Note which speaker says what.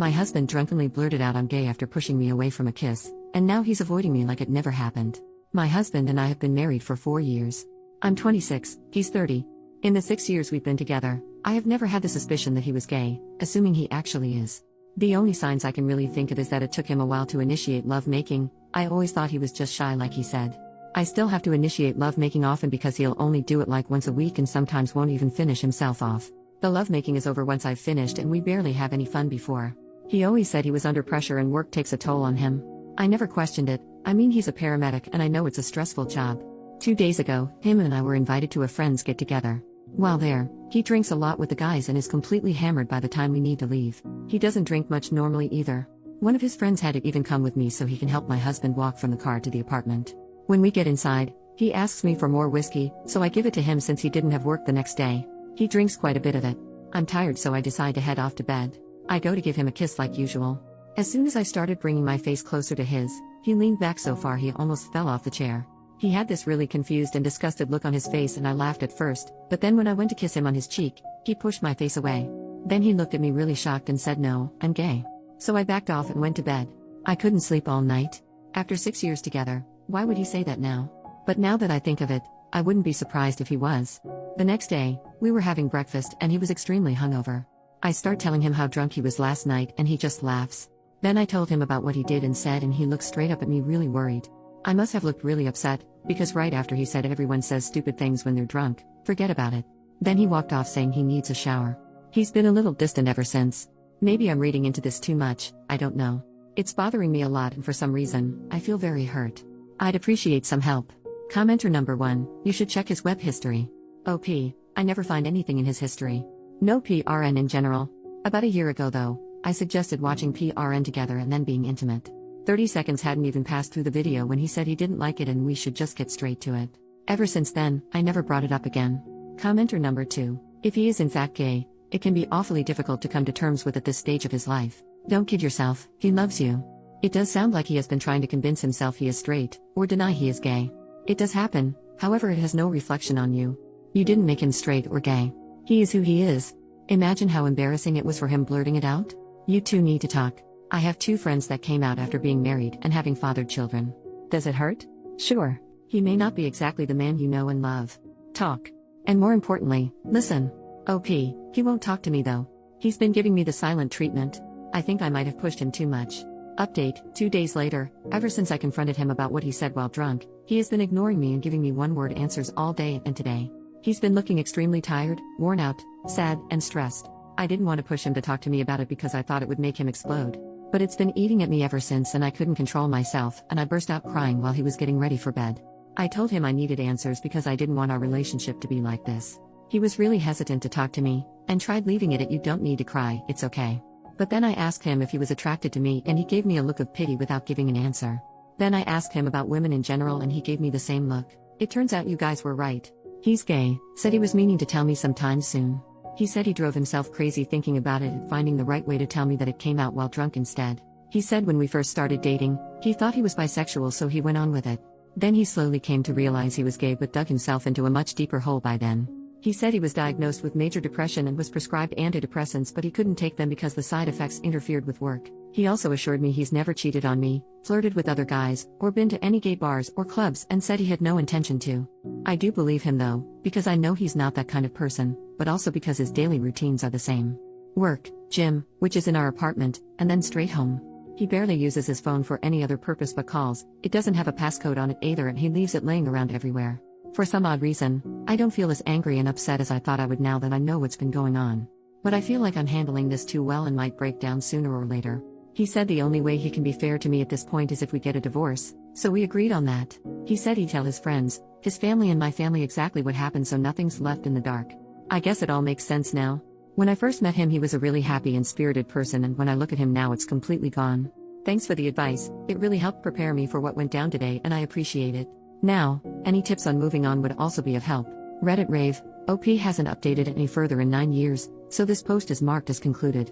Speaker 1: My husband drunkenly blurted out I'm gay after pushing me away from a kiss, and now he's avoiding me like it never happened. My husband and I have been married for 4 years. I'm 26, he's 30. In the 6 years we've been together, I have never had the suspicion that he was gay, assuming he actually is. The only signs I can really think of is that it took him a while to initiate lovemaking. I always thought he was just shy like he said. I still have to initiate lovemaking often because he'll only do it like once a week and sometimes won't even finish himself off. The lovemaking is over once I've finished and we barely have any fun before. He always said he was under pressure and work takes a toll on him. I never questioned it. I mean, he's a paramedic and I know it's a stressful job. 2 days ago, him and I were invited to a friend's get-together. While there, he drinks a lot with the guys and is completely hammered by the time we need to leave. He doesn't drink much normally either. One of his friends had to even come with me so he can help my husband walk from the car to the apartment. When we get inside, he asks me for more whiskey, so I give it to him since he didn't have work the next day. He drinks quite a bit of it. I'm tired, so I decide to head off to bed. I go to give him a kiss like usual. As soon as I started bringing my face closer to his, he leaned back so far he almost fell off the chair. He had this really confused and disgusted look on his face and I laughed at first, but then when I went to kiss him on his cheek, he pushed my face away. Then he looked at me really shocked and said no, I'm gay. So I backed off and went to bed. I couldn't sleep all night. After 6 years together, why would he say that now? But now that I think of it, I wouldn't be surprised if he was. The next day, we were having breakfast and he was extremely hungover. I start telling him how drunk he was last night and he just laughs. Then I told him about what he did and said and he looked straight up at me really worried. I must have looked really upset, because right after he said everyone says stupid things when they're drunk, forget about it. Then he walked off saying he needs a shower. He's been a little distant ever since. Maybe I'm reading into this too much, I don't know. It's bothering me a lot and for some reason, I feel very hurt. I'd appreciate some help. Commenter number 1, you should check his web history. OP, I never find anything in his history. No PRN in general. About a year ago though, I suggested watching PRN together and then being intimate. 30 seconds hadn't even passed through the video when he said he didn't like it and we should just get straight to it. Ever since then, I never brought it up again. Commenter number 2, if he is in fact gay, it can be awfully difficult to come to terms with at this stage of his life. Don't kid yourself, he loves you. It does sound like he has been trying to convince himself he is straight, or deny he is gay. It does happen, however it has no reflection on you. You didn't make him straight or gay. He is who he is. Imagine how embarrassing it was for him blurting it out. You two need to talk. I have 2 friends that came out after being married and having fathered children. Does it hurt? Sure. He may not be exactly the man you know and love. Talk. And more importantly, listen. OP, he won't talk to me though. He's been giving me the silent treatment. I think I might have pushed him too much. Update, 2 days later, ever since I confronted him about what he said while drunk, he has been ignoring me and giving me one-word answers all day and today. He's been looking extremely tired, worn out, sad, and stressed. I didn't want to push him to talk to me about it because I thought it would make him explode. But it's been eating at me ever since and I couldn't control myself and I burst out crying while he was getting ready for bed. I told him I needed answers because I didn't want our relationship to be like this. He was really hesitant to talk to me, and tried leaving it at you don't need to cry, it's okay. But then I asked him if he was attracted to me and he gave me a look of pity without giving an answer. Then I asked him about women in general and he gave me the same look. It turns out you guys were right. He's gay, said he was meaning to tell me sometime soon. He said he drove himself crazy thinking about it and finding the right way to tell me that it came out while drunk instead. He said when we first started dating, he thought he was bisexual so he went on with it. Then he slowly came to realize he was gay but dug himself into a much deeper hole by then. He said he was diagnosed with major depression and was prescribed antidepressants but he couldn't take them because the side effects interfered with work. He also assured me he's never cheated on me, flirted with other guys, or been to any gay bars or clubs and said he had no intention to. I do believe him though, because I know he's not that kind of person, but also because his daily routines are the same. Work, gym, which is in our apartment, and then straight home. He barely uses his phone for any other purpose but calls. It doesn't have a passcode on it either and he leaves it laying around everywhere. For some odd reason, I don't feel as angry and upset as I thought I would now that I know what's been going on. But I feel like I'm handling this too well and might break down sooner or later. He said the only way he can be fair to me at this point is if we get a divorce, so we agreed on that. He said he'd tell his friends, his family and my family exactly what happened so nothing's left in the dark. I guess it all makes sense now. When I first met him he was a really happy and spirited person and when I look at him now it's completely gone. Thanks for the advice, it really helped prepare me for what went down today and I appreciate it. Now, any tips on moving on would also be of help. Reddit rave, OP hasn't updated any further in 9 years, so this post is marked as concluded.